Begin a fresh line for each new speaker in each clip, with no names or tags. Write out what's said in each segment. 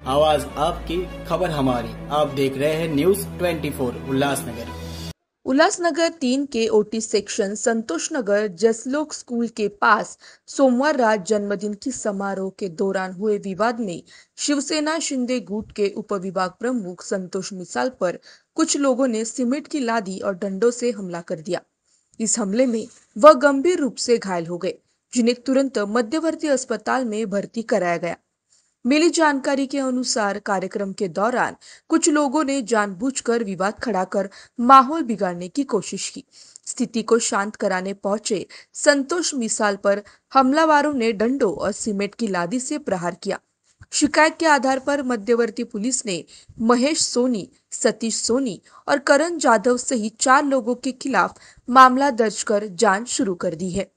आवाज आपकी, खबर हमारी। आप देख रहे हैं न्यूज 24 उल्लासनगर।
उल्लासनगर 3 के ओटी सेक्शन संतोष नगर जसलोक स्कूल के पास सोमवार रात जन्मदिन की समारोह के दौरान हुए विवाद में शिवसेना शिंदे गुट के उपविभाग प्रमुख संतोष मिसाल पर कुछ लोगों ने सीमेंट की लादी और डंडों से हमला कर दिया। इस हमले में वह गंभीर रूप से घायल हो गए, जिन्हें तुरंत मध्यवर्ती अस्पताल में भर्ती कराया गया। मिली जानकारी के अनुसार कार्यक्रम के दौरान कुछ लोगों ने जानबूझकर विवाद खड़ा कर माहौल बिगाड़ने की कोशिश की। स्थिति को शांत कराने पहुंचे संतोष मिसाल पर हमलावरों ने डंडों और सीमेंट की लादी से प्रहार किया। शिकायत के आधार पर मध्यवर्ती पुलिस ने महेश सोनी, सतीश सोनी और करण जाधव सहित 4 लोगों के खिलाफ मामला दर्ज कर जांच शुरू कर दी है।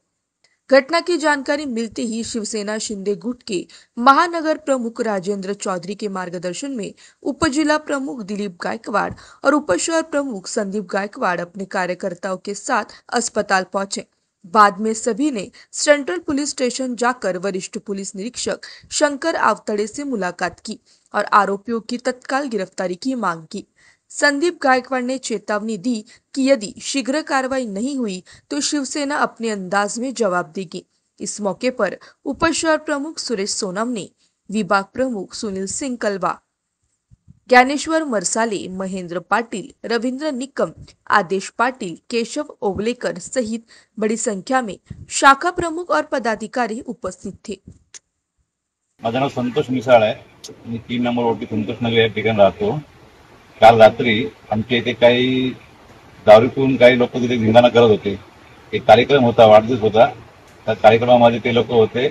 घटना की जानकारी मिलते ही शिवसेना शिंदे गुट के महानगर प्रमुख राजेंद्र चौधरी के मार्गदर्शन में उपजिला प्रमुख दिलीप गायकवाड़ और उपशहर प्रमुख संदीप गायकवाड़ अपने कार्यकर्ताओं के साथ अस्पताल पहुंचे। बाद में सभी ने सेंट्रल पुलिस स्टेशन जाकर वरिष्ठ पुलिस निरीक्षक शंकर आवतड़े से मुलाकात की और आरोपियों की तत्काल गिरफ्तारी की मांग की। संदीप गायकवाड़ ने चेतावनी दी कि यदि शीघ्र कार्रवाई नहीं हुई तो शिवसेना अपने अंदाज में जवाब देगी। इस मौके पर उपशहर प्रमुख सुरेश सोनम ने विभाग प्रमुख सुनील सिंह कलवा, ज्ञानेश्वर मरसाले, महेंद्र पाटिल, रविंद्र निकम, आदेश पाटिल, केशव ओवलेकर सहित बड़ी संख्या में शाखा प्रमुख और पदाधिकारी उपस्थित थे।
माझं नाव संतोष मिसाळ आहे। मी 3 नंबर ओटी संतोष नगर या ठिकाणी राहतो। काल रात्री आमच्या इथे काही दारू पिऊन काही लोक तिथे धिंगाणा करत होते। एक कार्यक्रम होता, वाढदिवस होता। त्या कार्यक्रमामध्ये ते लोक होते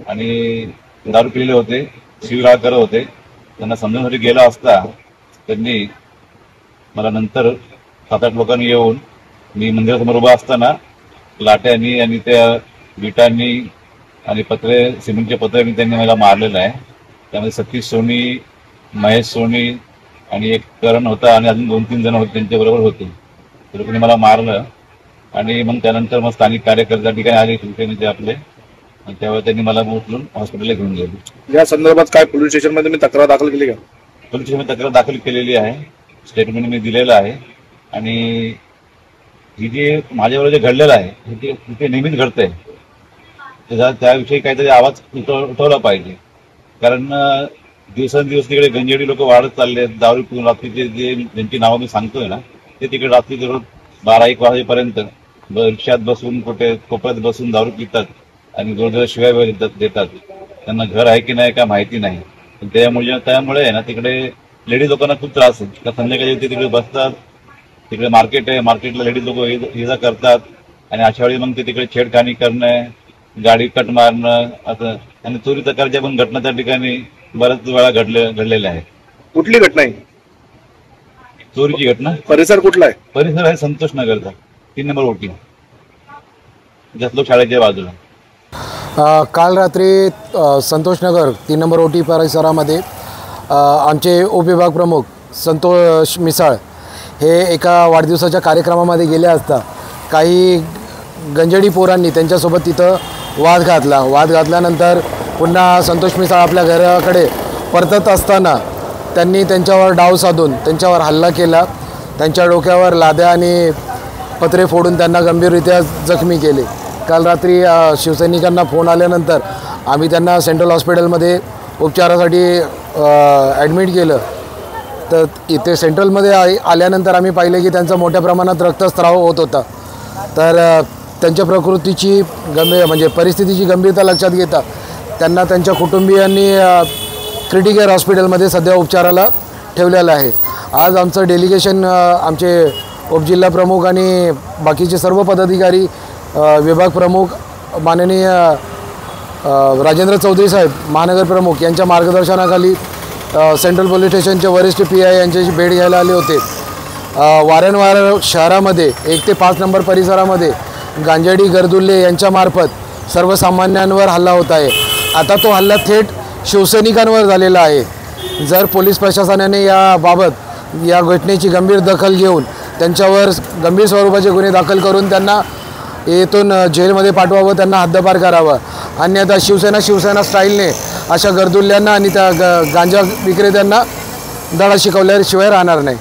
आणि दारू पिलेले होते, शिवीगाळ करत होते। त्यांना समजून गेला असता त्यांनी मला नंतर 7-8 लोकांनी येऊन मी मंदिरासमोर उभा असताना लाट्यांनी आणि त्या विटांनी आणि सिमेंटचे पत्र्यांनी त्यांनी मला मारलेलं आहे। त्यामध्ये सतीश सोनी, महेश सोनी आणि एक करण होता आणि अजून 2-3 जण होते, त्यांच्या बरोबर होते। ते लोकांनी मला मारलं आणि मग त्यानंतर मग स्थानिक कार्यकर्ते ठिकाणी आले शिवसेनेचे आपले, आणि त्यावेळी त्यांनी मला उचलून हॉस्पिटलला घेऊन गेले।
या संदर्भात काय पोलीस स्टेशनमध्ये मी तक्रार दाखल केली का?
पोलीस स्टेशनमध्ये तक्रार दाखल केलेली आहे, स्टेटमेंट मी दिलेलं आहे। आणि ही जे माझ्यावर जे घडलेलं आहे ते नेहमीच घडतंय, त्याविषयी काहीतरी आवाज उठवला पाहिजे। कारण दिवसेंदिवस तिकडे गंजेडी लोक वाढत चालले आहेत। दारू पिऊन रात्रीचे ज्यांची नावं मी सांगतोय ना, ते तिकडे रात्री जवळ 12-1 वाजेपर्यंत रिक्षात बसून कुठे कोपऱ्यात बसून दारू पितात आणि जोरजोर शिवाय देतात। त्यांना घर आहे की नाही का माहिती नाही। त्यामुळे ना तिकडे लेडीज लोकांना खूप त्रास आहे। त्या संध्याकाळी ते तिकडे बसतात, तिकडे मार्केट आहे, मार्केटला लेडीज लोक इजा करतात आणि अशा वेळी मग ते तिकडे छेडखानी करणं, गाडी कट मारणं असं, आणि चोरी प्रकारच्या पण घटना त्या ठिकाणी बऱ्याच वेळा घडलेल्या आहेत।
कुठली घटना आहे?
चोरीची घटना।
परिसर कुठला आहे?
परिसर आहे संतोष नगरचा, 3 नंबर ओटी, जसलोक शाळेच्या बाजूला।
काल रात्री संतोष नगर 3 नंबर ओटी परिसरामध्ये आमचे उपविभाग प्रमुख संतोष मिसाळ हे एका वाढदिवसाच्या कार्यक्रमामध्ये गेले असता काही गंजेडी पोरांनी त्यांच्यासोबत तिथं वाद घातल्यानंतर पुन्हा संतोष मिसाळ आपल्या घराकडे परतत असताना त्यांनी त्यांच्यावर डाव साधून त्यांच्यावर हल्ला केला। त्यांच्या डोक्यावर लाद्या आणि पत्रे फोडून त्यांना गंभीररित्या जखमी केले। काल रात्री शिवसैनिकांना फोन आल्यानंतर आम्ही त्यांना सेंट्रल हॉस्पिटलमध्ये उपचारासाठी ॲडमिट केलं। तर इथे सेंट्रलमध्ये आल्यानंतर आम्ही पाहिले की त्यांचा मोठ्या प्रमाणात रक्तस्राव होत होता। तर त्यांच्या प्रकृतीची म्हणजे परिस्थितीची गंभीरता लक्षात घेता त्यांना त्यांच्या कुटुंबियांनी क्रिटिकल हॉस्पिटलमध्ये सध्या उपचाराला ठेवलेलं आहे। आज आमचं डेलिगेशन आमचे उपजिल्हा प्रमुख आणि बाकीचे सर्व पदाधिकारी, विभाग प्रमुख माननीय राजेंद्र चौधरी साहेब महानगर प्रमुख यांच्या मार्गदर्शनाखाली सेंट्रल पोलीस स्टेशनचे वरिष्ठ PI यांच्याशी भेट घ्यायला आले होते। वारंवार शहरामध्ये 1 ते 5 नंबर परिसरामध्ये गांजेडी गर्दुल्ले यांच्यामार्फत सर्वसामान्यांवर हल्ला होत आहे। आता तो हल्ला थेट शिवसैनिकांवर झालेला आहे। जर पोलीस प्रशासनाने याबाबत या घटनेची गंभीर दखल घेऊन त्यांच्यावर गंभीर स्वरूपाचे गुन्हे दाखल करून त्यांना येथून जेलमध्ये पाठवावं, त्यांना हद्दपार करावं, अन्यथा शिवसेना स्टाईलने अशा गरजुल्यांना आणि त्या गांजा विक्रेत्यांना धडा शिकवल्याशिवाय राहणार नाही.